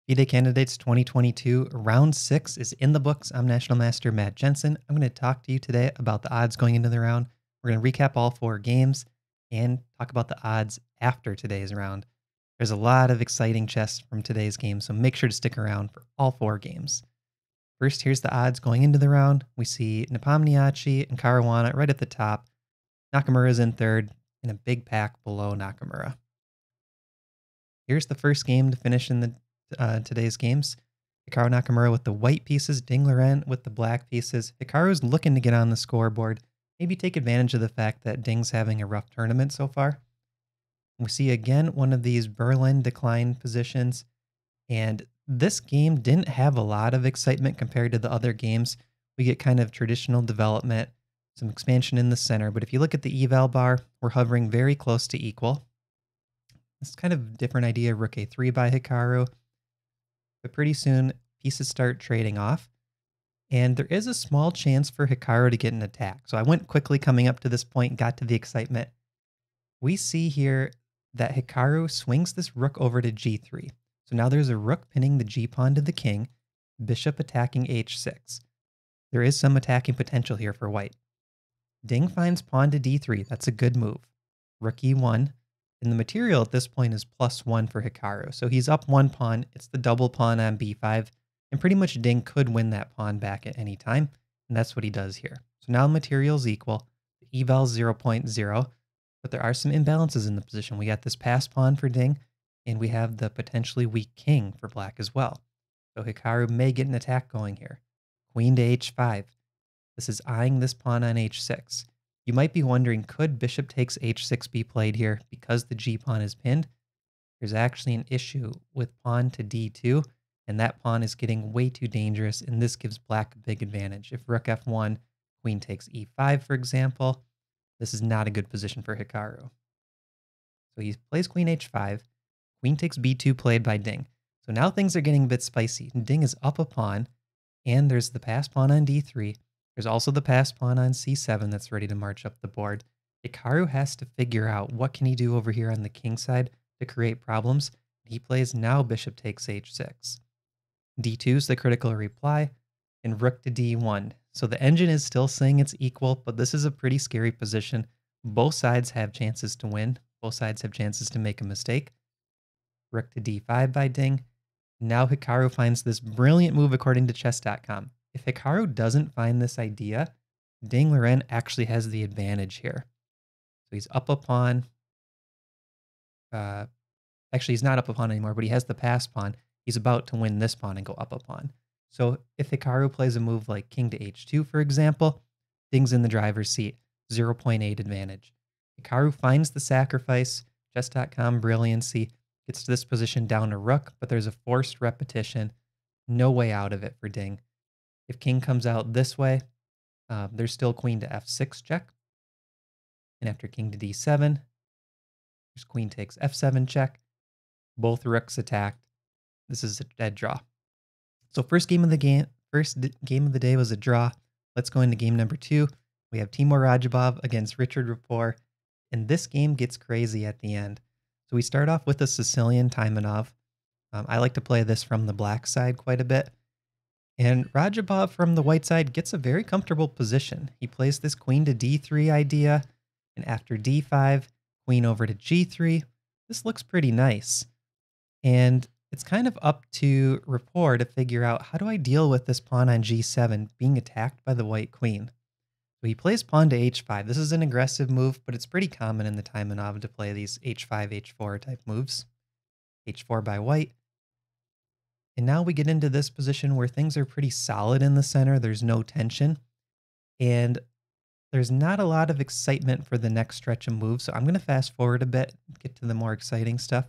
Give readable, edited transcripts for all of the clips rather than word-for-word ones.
FIDE Candidates 2022 Round 6 is in the books. I'm National Master Matt Jensen. I'm going to talk to you today about the odds going into the round. We're going to recap all 4 games and talk about the odds after today's round. There's a lot of exciting chess from today's game, so make sure to stick around for all 4 games. First, here's the odds going into the round. We see Nepomniachtchi and Caruana right at the top. Nakamura is in third, and a big pack below Nakamura. Here's the first game to finish in the today's games. Hikaru Nakamura with the white pieces, Ding Liren with the black pieces. Hikaru's looking to get on the scoreboard, maybe take advantage of the fact that Ding's having a rough tournament so far. We see again one of these Berlin decline positions, and this game didn't have a lot of excitement compared to the other games. We get kind of traditional development, some expansion in the center, but if you look at the eval bar, we're hovering very close to equal. It's kind of different idea, rook a3 by Hikaru. But pretty soon, pieces start trading off. And there is a small chance for Hikaru to get an attack. So I went quickly coming up to this point, got to the excitement. We see here that Hikaru swings this rook over to g3. So now there's a rook pinning the g-pawn to the king, bishop attacking h6. There is some attacking potential here for white. Ding finds pawn to d3. That's a good move. Rook e1. And the material at this point is +1 for Hikaru. So he's up 1 pawn. It's the double pawn on b5. And pretty much Ding could win that pawn back at any time. And that's what he does here. So now material's equal. The eval's 0.0. But there are some imbalances in the position. We got this pass pawn for Ding. And we have the potentially weak king for black as well. So Hikaru may get an attack going here. Queen to h5. This is eyeing this pawn on h6. You might be wondering, could bishop takes h6 be played here because the g-pawn is pinned? There's actually an issue with pawn to d2, and that pawn is getting way too dangerous, and this gives black a big advantage. If rook f1, queen takes e5, for example, this is not a good position for Hikaru. So he plays queen h5, queen takes b2 played by Ding. So now things are getting a bit spicy. Ding is up a pawn, and there's the pass pawn on d3. There's also the pass pawn on c7 that's ready to march up the board. Hikaru has to figure out what can he do over here on the king side to create problems. He plays now bishop takes h6. d2 is the critical reply, and rook to d1. So the engine is still saying it's equal, but this is a pretty scary position. Both sides have chances to win. Both sides have chances to make a mistake. Rook to d5 by Ding. Now Hikaru finds this brilliant move according to chess.com. If Hikaru doesn't find this idea, Ding Liren actually has the advantage here. So he's up a pawn. Actually, he's not up a pawn anymore, but he has the pass pawn. He's about to win this pawn and go up a pawn. So if Hikaru plays a move like king to h2, for example, Ding's in the driver's seat, 0.8 advantage. Hikaru finds the sacrifice, chess.com brilliancy, gets to this position down to rook, but there's a forced repetition. No way out of it for Ding. If king comes out this way, there's still queen to f6 check. And after king to d7, there's queen takes f7 check. Both rooks attacked. This is a dead draw. So first game of the day was a draw. Let's go into game number 2. We have Timur Radjabov against Richard Rapport. And this game gets crazy at the end. So we start off with a Sicilian Taimanov. I like to play this from the black side quite a bit. And Radjabov from the white side gets a very comfortable position. He plays this queen to d3 idea, and after d5, queen over to g3. This looks pretty nice. And it's kind of up to Rapport to figure out, how do I deal with this pawn on g7 being attacked by the white queen? So he plays pawn to h5. This is an aggressive move, but it's pretty common in the Taimanov to play these h5, h4 type moves. h4 by white. And now we get into this position where things are pretty solid in the center. There's no tension. And there's not a lot of excitement for the next stretch of moves. So I'm going to fast forward a bit, get to the more exciting stuff.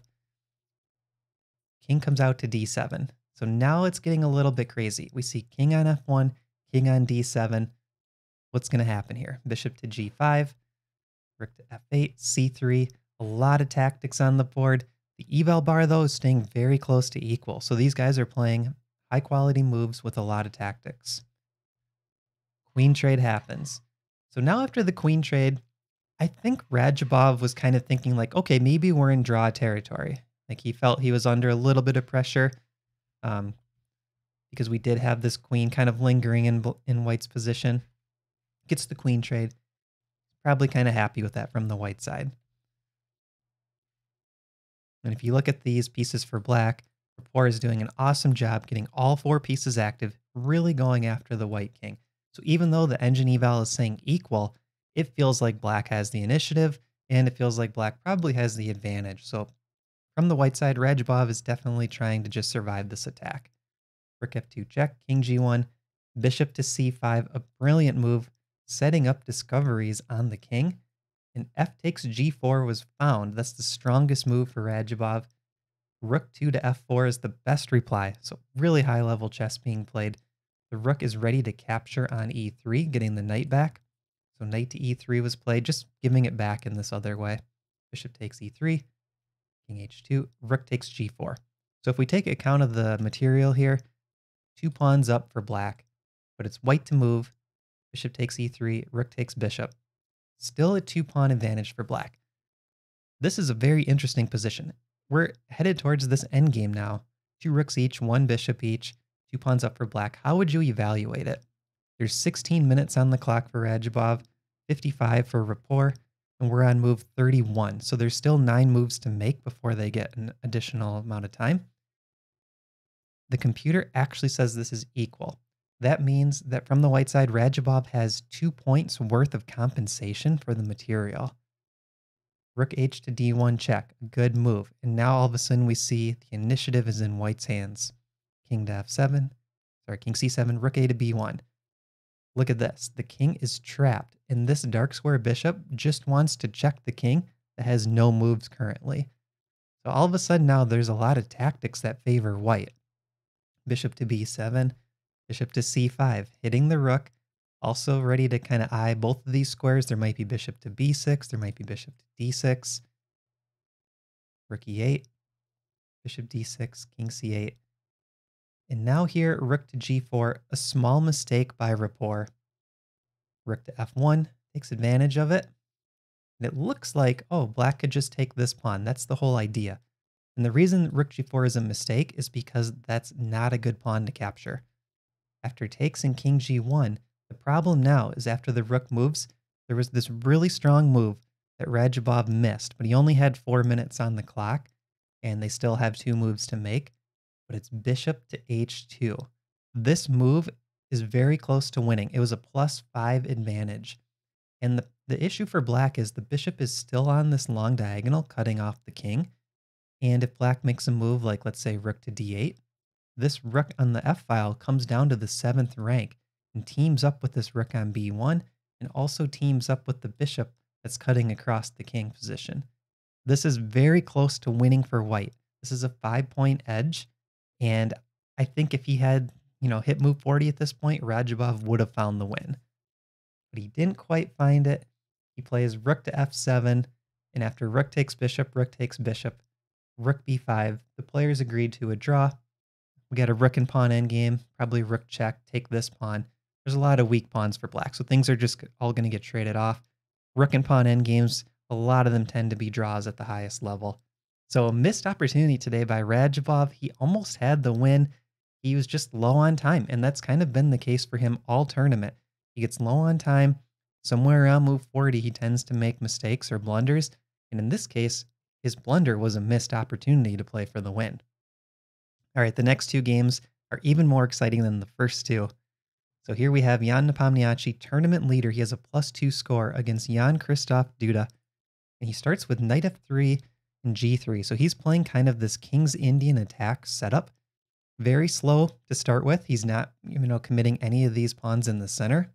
King comes out to d7. So now it's getting a little bit crazy. We see king on f1, king on d7. What's going to happen here? Bishop to g5, rook to f8, c3. A lot of tactics on the board. The eval bar, though, is staying very close to equal. So these guys are playing high-quality moves with a lot of tactics. Queen trade happens. So now after the queen trade, I think Radjabov was kind of thinking like, okay, maybe we're in draw territory. Like he felt he was under a little bit of pressure. um, because we did have this queen kind of lingering in white's position. Gets the queen trade. Probably kind of happy with that from the white side. And if you look at these pieces for black, Rapport is doing an awesome job getting all 4 pieces active, really going after the white king. So even though the engine eval is saying equal, it feels like black has the initiative, and it feels like black probably has the advantage. So from the white side, Radjabov is definitely trying to just survive this attack. Rook f2 check, king g1, bishop to c5, a brilliant move, setting up discoveries on the king. And f takes g4 was found. That's the strongest move for Radjabov. Rook 2 to f4 is the best reply, so really high level chess being played. The rook is ready to capture on e3, getting the knight back. So knight to e3 was played, just giving it back in this other way. Bishop takes e3, king h2, rook takes g4. So if we take account of the material here, 2 pawns up for black, but it's white to move. Bishop takes e3, rook takes bishop. Still a 2-pawn advantage for black. This is a very interesting position. We're headed towards this endgame now. 2 rooks each, 1 bishop each, 2 pawns up for black. How would you evaluate it? There's 16 minutes on the clock for Radjabov, 55 for Rapport, and we're on move 31. So there's still 9 moves to make before they get an additional amount of time. The computer actually says this is equal. That means that from the white side, Radjabov has 2 points worth of compensation for the material. Rook h to d1 check, a good move. And now all of a sudden we see the initiative is in white's hands. King to f7, king c7, rook a to b1. Look at this, the king is trapped, and this dark square bishop just wants to check the king that has no moves currently. So all of a sudden now there's a lot of tactics that favor white. Bishop to b7, bishop to c5, hitting the rook. Also ready to kind of eye both of these squares. There might be bishop to b6, there might be bishop to d6. Rook e8, bishop d6, king c8. And now here, rook to g4, a small mistake by Rapport. Rook to f1, takes advantage of it. And it looks like, oh, black could just take this pawn. That's the whole idea. And the reason rook g4 is a mistake is because that's not a good pawn to capture. After takes and king g1, the problem now is after the rook moves, there was this really strong move that Radjabov missed, but he only had 4 minutes on the clock, and they still have 2 moves to make, but it's bishop to h2. This move is very close to winning. It was a +5 advantage. And the issue for black is the bishop is still on this long diagonal, cutting off the king. And if black makes a move like, let's say, rook to d8, this rook on the f-file comes down to the 7th rank and teams up with this rook on b1 and also teams up with the bishop that's cutting across the king position. This is very close to winning for white. This is a 5-point edge, and I think if he had, hit move 40 at this point, Radjabov would have found the win. But he didn't quite find it. He plays rook to f7, and after rook takes bishop, rook takes bishop, rook b5, the players agreed to a draw. We got a rook and pawn endgame, probably rook check, take this pawn. There's a lot of weak pawns for black, so things are just all going to get traded off. Rook and pawn endgames, a lot of them tend to be draws at the highest level. So a missed opportunity today by Radjabov. He almost had the win. He was just low on time, and that's kind of been the case for him all tournament. He gets low on time. Somewhere around move 40, he tends to make mistakes or blunders, and in this case, his blunder was a missed opportunity to play for the win. All right, the next 2 games are even more exciting than the first 2. So here we have Jan Nepomniachtchi, tournament leader. He has a +2 score against Jan Krzysztof Duda. And he starts with knight f3 and g3. So he's playing kind of this King's Indian attack setup. Very slow to start with. He's not, committing any of these pawns in the center.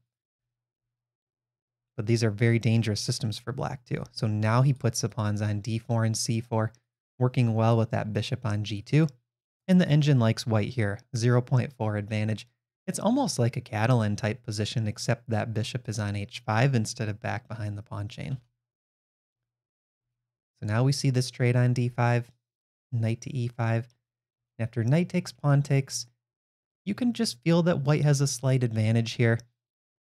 But these are very dangerous systems for black too. So now he puts the pawns on d4 and c4, working well with that bishop on g2. And the engine likes white here, 0.4 advantage. It's almost like a Catalan type position, except that bishop is on h5 instead of back behind the pawn chain. So now we see this trade on d5, knight to e5. After knight takes, pawn takes, you can just feel that white has a slight advantage here.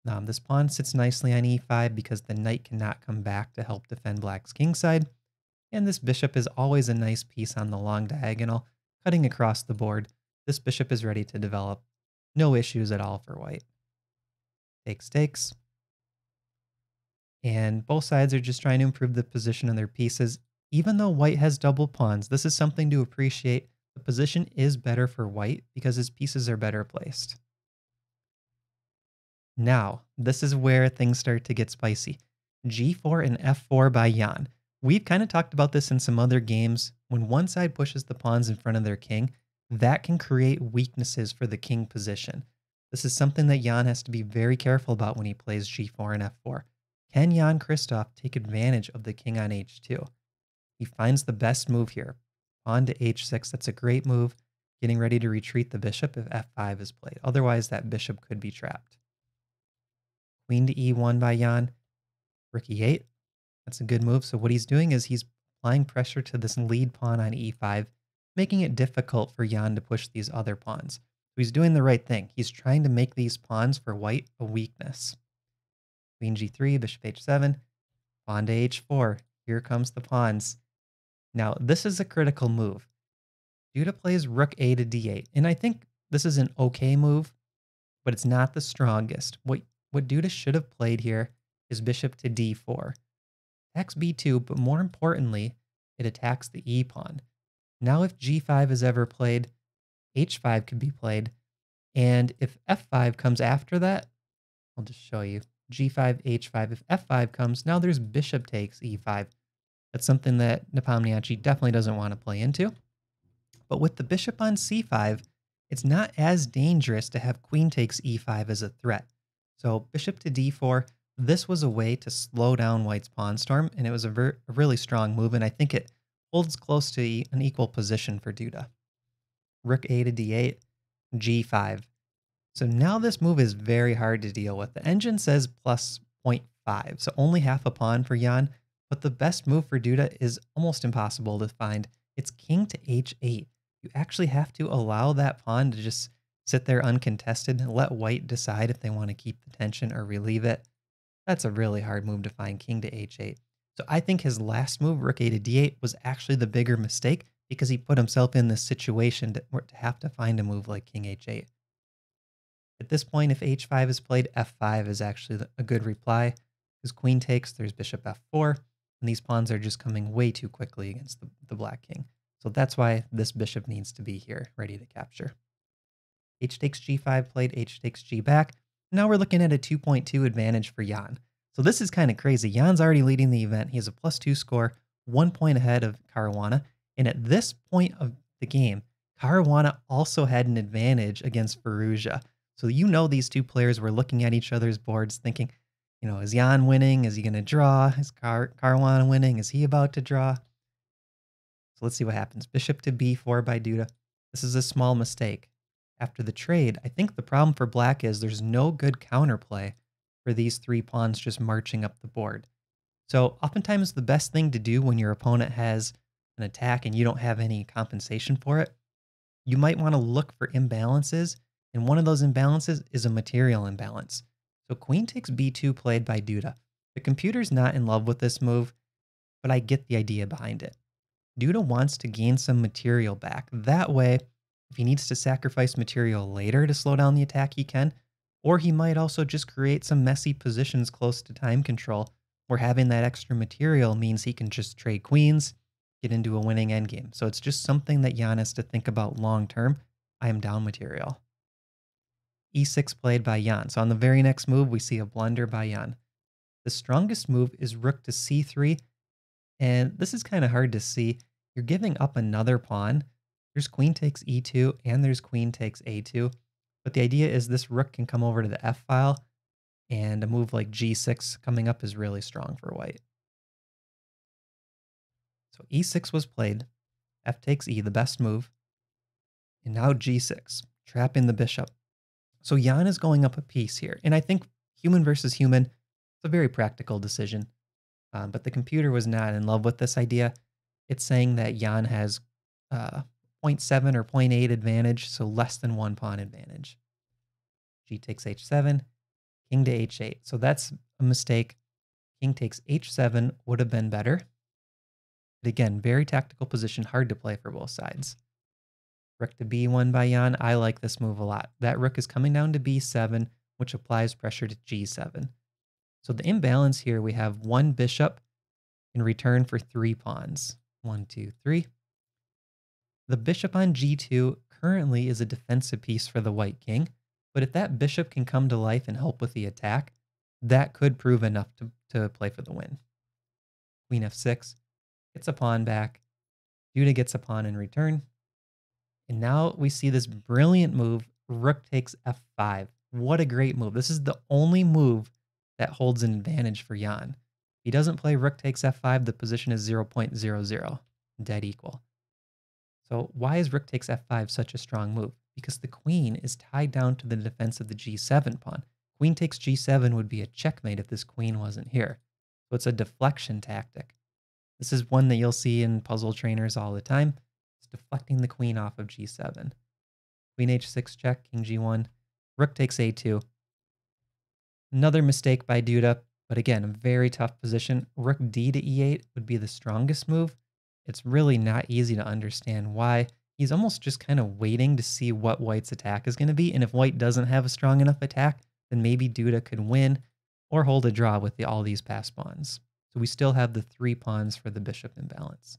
This pawn sits nicely on e5 because the knight cannot come back to help defend black's kingside. And this bishop is always a nice piece on the long diagonal, cutting across the board. This bishop is ready to develop. No issues at all for white. Takes, takes. And both sides are just trying to improve the position of their pieces. Even though white has double pawns, this is something to appreciate. The position is better for white because his pieces are better placed. Now, this is where things start to get spicy. G4 and F4 by Jan. We've kind of talked about this in some other games. When one side pushes the pawns in front of their king, that can create weaknesses for the king position. This is something that Jan has to be very careful about when he plays G4 and F4. Can Jan Kristoff take advantage of the king on H2? He finds the best move here. Pawn to H6, that's a great move. Getting ready to retreat the bishop if F5 is played. Otherwise, that bishop could be trapped. Queen to E1 by Jan. Rook E8. That's a good move. So what he's doing is he's applying pressure to this lead pawn on E5, making it difficult for Jan to push these other pawns. So he's doing the right thing. He's trying to make these pawns for white a weakness. Queen G3, bishop H7, pawn to H4. Here comes the pawns. Now, this is a critical move. Duda plays rook A to D8, and I think this is an okay move, but it's not the strongest. What Duda should have played here is bishop to D4. Attacks B2, but more importantly, it attacks the E pawn. Now, if G5 is ever played, H5 could be played, and if F5 comes after that, I'll just show you. G5, H5. If F5 comes, now there's bishop takes E5. That's something that Nepomniachtchi definitely doesn't want to play into. But with the bishop on C5, it's not as dangerous to have queen takes E5 as a threat. So bishop to D4, this was a way to slow down white's pawn storm, and it was a really strong move, and I think it holds close to an equal position for Duda. Rook A to D8, G5. So now this move is very hard to deal with. The engine says plus 0.5, so only half a pawn for Jan, but the best move for Duda is almost impossible to find. It's king to H8. You actually have to allow that pawn to just sit there uncontested and let white decide if they want to keep the tension or relieve it. That's a really hard move to find, king to H8. So I think his last move, rook A to D8, was actually the bigger mistake because he put himself in this situation to have to find a move like king H8. At this point, if H5 is played, F5 is actually a good reply. Because queen takes, there's bishop F4, and these pawns are just coming way too quickly against the black king. So that's why this bishop needs to be here, ready to capture. H takes G5 played, H takes G back. Now we're looking at a 2.2 advantage for Jan. So this is kind of crazy. Jan's already leading the event. He has a +2 score, 1 point ahead of Caruana. And at this point of the game, Caruana also had an advantage against Firouzja. So you know these two players were looking at each other's boards thinking, you know, is Jan winning? Is he going to draw? Is Caruana winning? Is he about to draw? So let's see what happens. Bishop to B4 by Duda. This is a small mistake. After the trade, I think the problem for black is there's no good counterplay for these three pawns just marching up the board. So oftentimes the best thing to do when your opponent has an attack and you don't have any compensation for it, you might want to look for imbalances, and one of those imbalances is a material imbalance. So queen takes B2 played by Duda. The computer's not in love with this move, but I get the idea behind it. Duda wants to gain some material back. That way, if he needs to sacrifice material later to slow down the attack, he can, or he might also just create some messy positions close to time control where having that extra material means he can just trade queens, get into a winning endgame. So it's just something that Jan has to think about long term. I am down material. E6 played by Jan. So on the very next move, we see a blunder by Jan. The strongest move is rook to C3, and this is kind of hard to see. You're giving up another pawn. There's queen takes E2, and there's queen takes A2. But the idea is this rook can come over to the F file, and a move like G6 coming up is really strong for white. So E6 was played. F takes E, the best move. And now G6, trapping the bishop. So Jan is going up a piece here. And I think human versus human, it's a very practical decision. But the computer was not in love with this idea. It's saying that Jan has 0.7 or 0.8 advantage, so less than 1 pawn advantage. G takes H7, king to H8. So that's a mistake. King takes H7 would have been better. But again, very tactical position, hard to play for both sides. Rook to b1 by Jan. I like this move a lot. That rook is coming down to b7, which applies pressure to g7. So the imbalance here, we have one bishop in return for 3 pawns. 1, 2, 3. The bishop on g2 currently is a defensive piece for the white king, but if that bishop can come to life and help with the attack, that could prove enough to play for the win. Queen f6 gets a pawn back. Duda gets a pawn in return. And now we see this brilliant move, rook takes f5. What a great move. This is the only move that holds an advantage for Jan. If he doesn't play rook takes f5, the position is 0.00, dead equal. So why is rook takes f5 such a strong move? Because the queen is tied down to the defense of the g7 pawn. Queen takes g7 would be a checkmate if this queen wasn't here. So it's a deflection tactic. This is one that you'll see in puzzle trainers all the time. It's deflecting the queen off of g7. Queen h6 check, king g1, rook takes a2. Another mistake by Duda, but again, a very tough position. Rook d to e8 would be the strongest move. It's really not easy to understand why. He's almost just kind of waiting to see what white's attack is going to be, and if white doesn't have a strong enough attack, then maybe Duda could win or hold a draw with all these passed pawns. So we still have the 3 pawns for the bishop imbalance.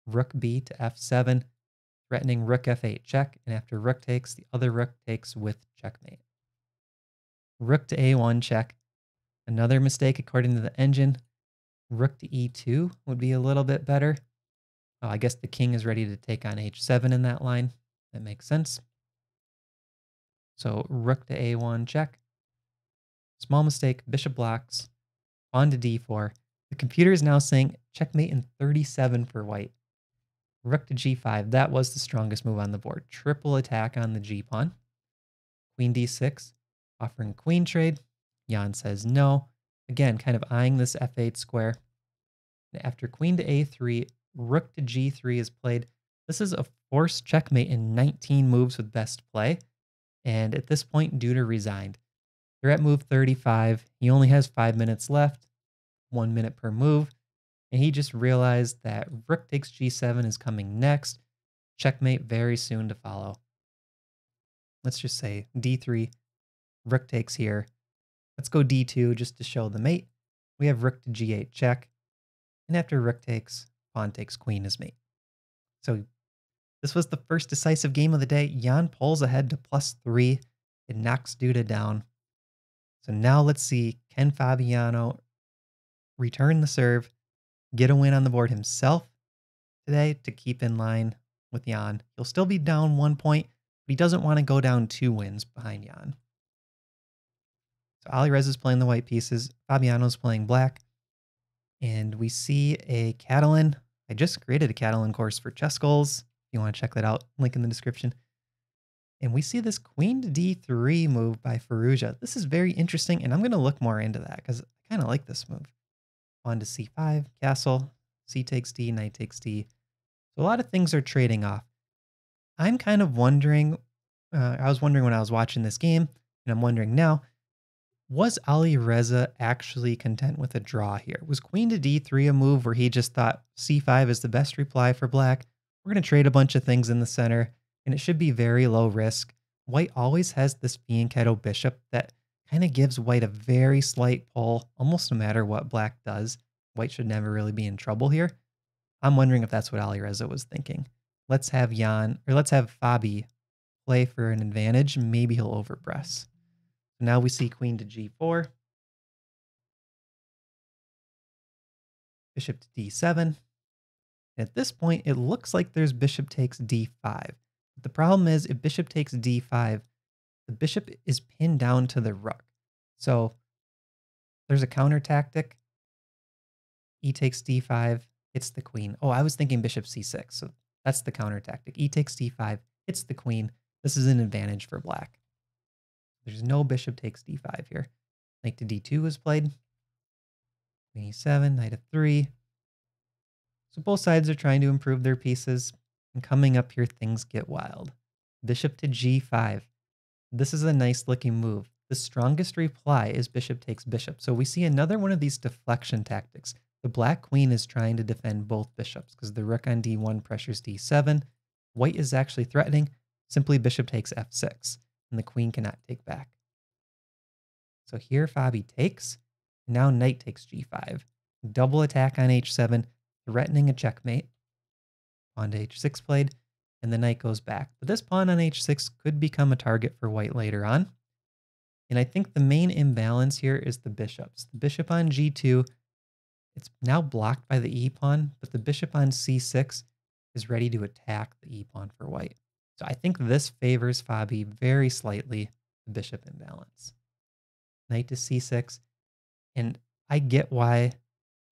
Rook b to f7, threatening rook f8 check, and after rook takes, the other rook takes with checkmate. Rook to a1 check. Another mistake according to the engine. Rook to e2 would be a little bit better. Oh, I guess the king is ready to take on h7 in that line. That makes sense. So rook to a1 check. Small mistake, bishop blocks. Pawn to d4. The computer is now saying checkmate in 37 for white. Rook to g5. That was the strongest move on the board. Triple attack on the g-pawn. Queen d6, offering queen trade. Jan says no. Again, kind of eyeing this f8 square. And after queen to a3, rook to g3 is played. This is a forced checkmate in 19 moves with best play. And at this point, Duda resigned. They're at move 35. He only has 5 minutes left, 1 minute per move. And he just realized that rook takes g7 is coming next. Checkmate very soon to follow. Let's just say d3, rook takes here. Let's go d2 just to show the mate. We have rook to g8 check. And after rook takes, pawn takes queen as mate. So this was the first decisive game of the day. Jan pulls ahead to +3. It knocks Duda down. So now let's see, can Fabiano return the serve, get a win on the board himself today to keep in line with Jan. He'll still be down 1 point, but he doesn't want to go down 2 wins behind Jan. So Alireza is playing the white pieces. Fabiano's playing black. And we see a Catalan. I just created a Catalan course for chess goals. If you want to check that out, link in the description. And we see this queen to d3 move by Firouzja. This is very interesting, and I'm going to look more into that because I kind of like this move. Pawn to c5, castle, c takes d, knight takes d. So a lot of things are trading off. I'm kind of wondering, I was wondering when I was watching this game, and I'm wondering now, was Alireza actually content with a draw here? Was queen to d3 a move where he just thought c5 is the best reply for black? We're going to trade a bunch of things in the center, and it should be very low risk. White always has this fianchetto bishop that kind of gives white a very slight pull, almost no matter what black does. White should never really be in trouble here. I'm wondering if that's what Alireza was thinking. Let's have Fabi play for an advantage. Maybe he'll overpress. Now we see queen to g4. Bishop to d7. At this point, it looks like there's bishop takes d5. But the problem is, if bishop takes d5, the bishop is pinned down to the rook. So there's a counter tactic. E takes d5, hits the queen. Oh, I was thinking bishop c6. So that's the counter tactic. E takes d5, hits the queen. This is an advantage for black. There's no bishop takes d5 here. Knight to d2 is played. Queen e7, knight f3. So both sides are trying to improve their pieces. And coming up here, things get wild. Bishop to g5. This is a nice looking move. The strongest reply is bishop takes bishop. So we see another one of these deflection tactics. The black queen is trying to defend both bishops because the rook on d1 pressures d7. White is actually threatening. Simply bishop takes f6, and the queen cannot take back. So here Fabi takes, and now knight takes g5. Double attack on h7, threatening a checkmate. Pawn to h6 played, and the knight goes back. But this pawn on h6 could become a target for white later on. And I think the main imbalance here is the bishops. The bishop on g2, it's now blocked by the e-pawn, but the bishop on c6 is ready to attack the e-pawn for white. So I think this favors Fabi very slightly, the bishop imbalance. Knight to c6, and I get why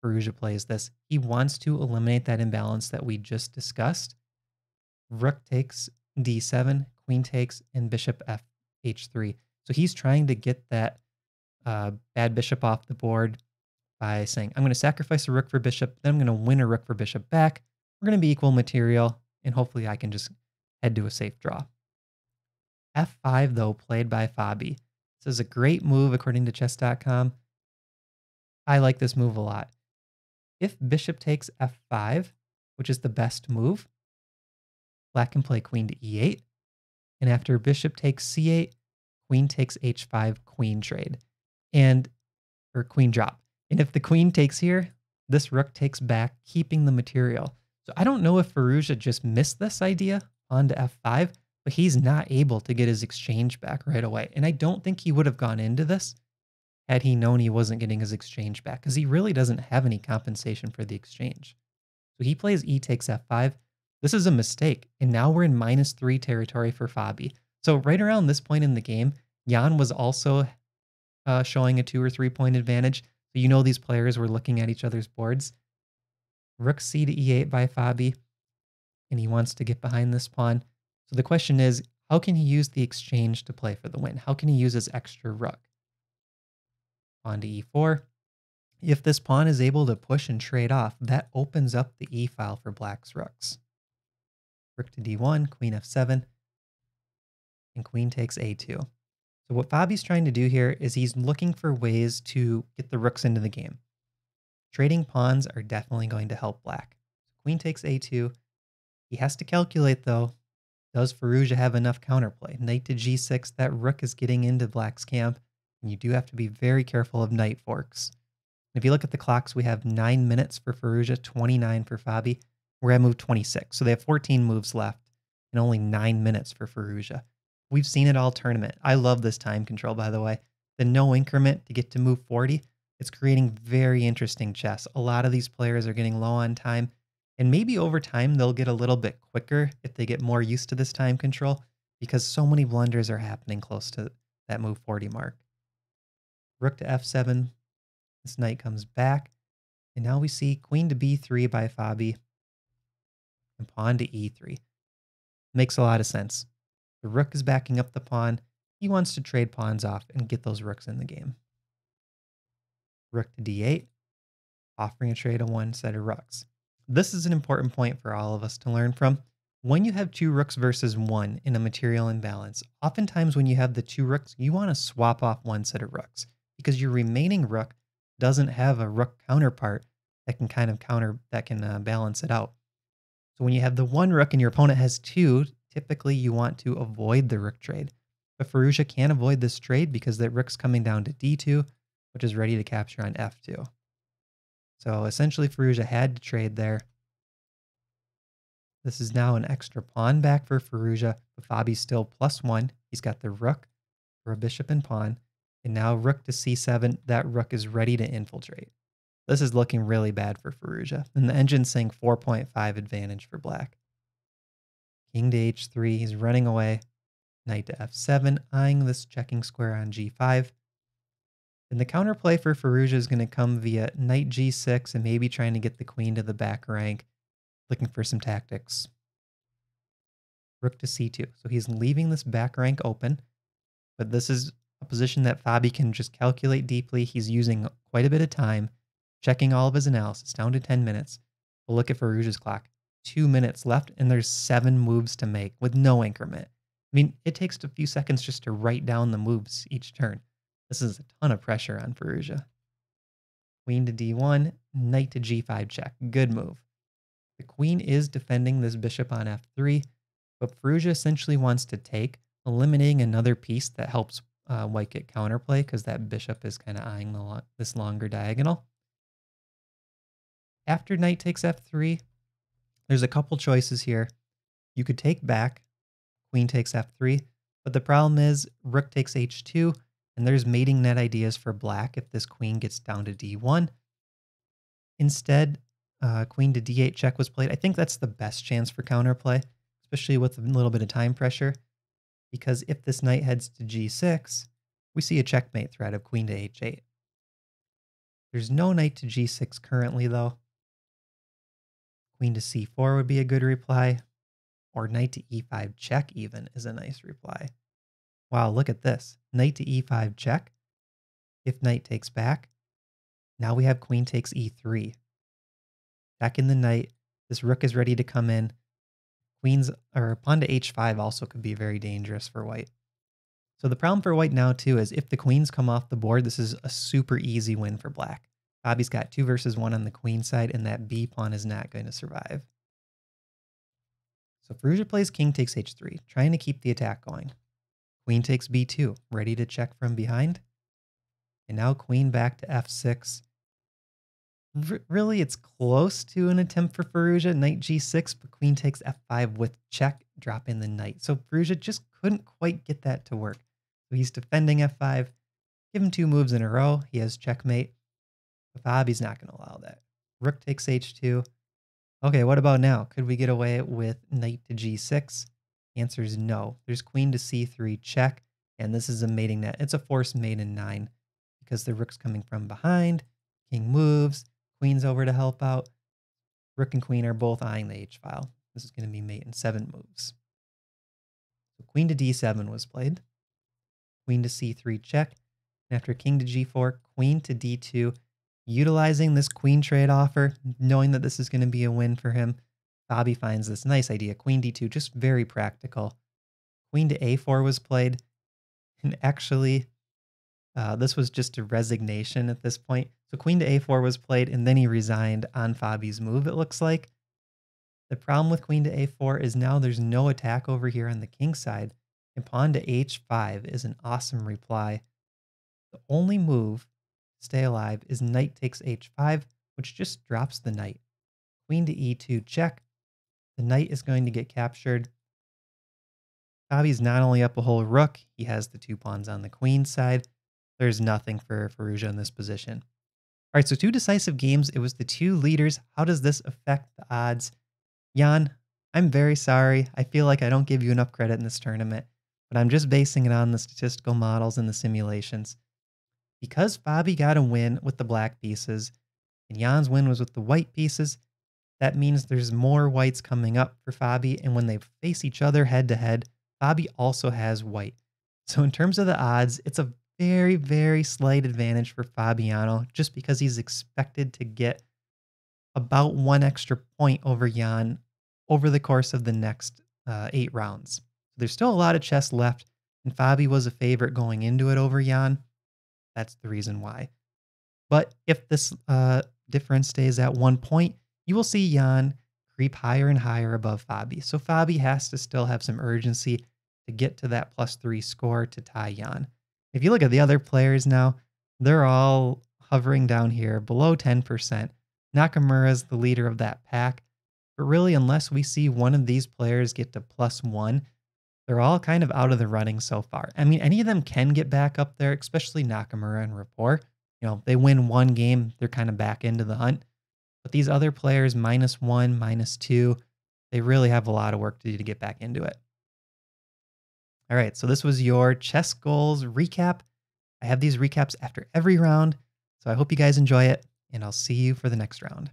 Firouzja plays this. He wants to eliminate that imbalance that we just discussed. Rook takes d7, queen takes, and bishop h3. So he's trying to get that bad bishop off the board by saying, I'm going to sacrifice a rook for bishop, then I'm going to win a rook for bishop back. We're going to be equal material, and hopefully I can just head to a safe draw. f5, though, played by Fabi. This is a great move according to chess.com. I like this move a lot. If bishop takes f5, which is the best move, black can play queen to e8. And after bishop takes c8, queen takes h5, queen trade. Or queen drop. And if the queen takes here, this rook takes back, keeping the material. So I don't know if Firouzja just missed this idea, pawn to f5, but he's not able to get his exchange back right away. And I don't think he would have gone into this had he known he wasn't getting his exchange back, because he really doesn't have any compensation for the exchange. So he plays e takes f5. This is a mistake, and now we're in -3 territory for Fabi. So right around this point in the game, Jan was also showing a 2 or 3 point advantage. So you know these players were looking at each other's boards. Rook c to e8 by Fabi, and he wants to get behind this pawn. So the question is, how can he use the exchange to play for the win? How can he use his extra rook? Pawn to e4. If this pawn is able to push and trade off, that opens up the e file for black's rooks. Rook to d1, queen f7, and queen takes a2. So what Fabi's trying to do here is he's looking for ways to get the rooks into the game. Trading pawns are definitely going to help black. Queen takes a2. He has to calculate, though, does Firouzja have enough counterplay? Knight to g6, that rook is getting into black's camp, and you do have to be very careful of knight forks. If you look at the clocks, we have 9 minutes for Firouzja, 29 for Fabi. We're at move 26, so they have 14 moves left and only 9 minutes for Firouzja. We've seen it all tournament. I love this time control, by the way. The no increment to get to move 40, it's creating very interesting chess. A lot of these players are getting low on time, and maybe over time they'll get a little bit quicker if they get more used to this time control, because so many blunders are happening close to that move 40 mark. Rook to f7. This knight comes back, and now we see queen to b3 by Fabi and pawn to e3. Makes a lot of sense. The rook is backing up the pawn. He wants to trade pawns off and get those rooks in the game. Rook to d8, offering a trade on one set of rooks. This is an important point for all of us to learn from. When you have 2 rooks versus 1 in a material imbalance, oftentimes when you have the 2 rooks, you want to swap off one set of rooks because your remaining rook doesn't have a rook counterpart that can balance it out. So when you have the 1 rook and your opponent has 2, typically you want to avoid the rook trade. But Firouzja can't avoid this trade because that rook's coming down to d2, which is ready to capture on f2. So essentially Firouzja had to trade there. This is now an extra pawn back for Firouzja, but Fabi's still +1. He's got the rook for a bishop and pawn. And now rook to c7, that rook is ready to infiltrate. This is looking really bad for Firouzja, and the engine's saying 4.5 advantage for black. King to h3, he's running away. Knight to f7, eyeing this checking square on g5. And the counterplay for Firouzja is going to come via knight g6 and maybe trying to get the queen to the back rank, looking for some tactics. Rook to c2, so he's leaving this back rank open, but this is a position that Fabi can just calculate deeply. He's using quite a bit of time, checking all of his analysis, down to 10 minutes. But look at Firouzja's clock. 2 minutes left, and there's 7 moves to make with no increment. I mean, it takes a few seconds just to write down the moves each turn. This is a ton of pressure on Firouzja. Queen to d1, knight to g5 check. Good move. The queen is defending this bishop on f3, But Firouzja essentially wants to take, eliminating another piece that helps white get counterplay because that bishop is kind of eyeing this longer diagonal. After knight takes f3, there's a couple choices here. You could take back, queen takes f3, but the problem is rook takes h2, and there's mating net ideas for black if this queen gets down to d1. Instead, queen to d8 check was played. I think that's the best chance for counterplay, especially with a little bit of time pressure, because if this knight heads to g6, we see a checkmate threat of queen to h8. There's no knight to g6 currently, though. Queen to c4 would be a good reply, or knight to e5 check even is a nice reply. Wow, look at this. Knight to e5 check. If knight takes back, now we have queen takes e3. Back in the knight, this rook is ready to come in. Pawn to h5 also could be very dangerous for white. So the problem for white now too is if the queens come off the board, this is a super easy win for black. Bobby's got 2 versus 1 on the queen side, and that b pawn is not going to survive. So Firouzja plays king takes h3, trying to keep the attack going. Queen takes b2, ready to check from behind. And now queen back to f6. Really, it's close to an attempt for Firouzja, knight g6, but queen takes f5 with check, dropping the knight. So Firouzja just couldn't quite get that to work. So he's defending f5. Give him 2 moves in a row. He has checkmate. But Bobby's not going to allow that. Rook takes h2. Okay, what about now? Could we get away with knight to g6? The answer is no. There's queen to c3 check, and this is a mating net. It's a forced mate in 9 because the rook's coming from behind. King moves. Queen's over to help out. Rook and queen are both eyeing the h-file. This is going to be mate in 7 moves. So queen to d7 was played. Queen to c3 check. And after king to g4, queen to d2. Utilizing this queen trade offer, knowing that this is going to be a win for him, Bobby finds this nice idea. Queen d2, just very practical. Queen to a4 was played. And actually, this was just a resignation at this point. So queen to a4 was played, and then he resigned on Fabi's move, it looks like. The problem with queen to a4 is now there's no attack over here on the king side, and pawn to h5 is an awesome reply. The only move to stay alive is knight takes h5, which just drops the knight. Queen to e2 check. The knight is going to get captured. Fabi's not only up a whole rook, he has the 2 pawns on the queen side. There's nothing for Firouzja in this position. All right, so 2 decisive games. It was the 2 leaders. How does this affect the odds? Jan, I'm very sorry. I feel like I don't give you enough credit in this tournament, but I'm just basing it on the statistical models and the simulations. Because Fabi got a win with the black pieces, and Jan's win was with the white pieces, that means there's more whites coming up for Fabi, and when they face each other head-to-head, Fabi also has white. So in terms of the odds, it's a very, very slight advantage for Fabiano just because he's expected to get about 1 extra point over Jan over the course of the next 8 rounds. There's still a lot of chess left, and Fabi was a favorite going into it over Jan. That's the reason why. But if this difference stays at 1 point, you will see Jan creep higher and higher above Fabi. So Fabi has to still have some urgency to get to that +3 score to tie Jan. If you look at the other players now, they're all hovering down here below 10%. Nakamura is the leader of that pack. But really, unless we see one of these players get to +1, they're all kind of out of the running so far. I mean, any of them can get back up there, especially Nakamura and Rapport. You know, they win 1 game, they're kind of back into the hunt. But these other players, -1, -2, they really have a lot of work to do to get back into it. All right, so this was your chess goals recap. I have these recaps after every round, so I hope you guys enjoy it, and I'll see you for the next round.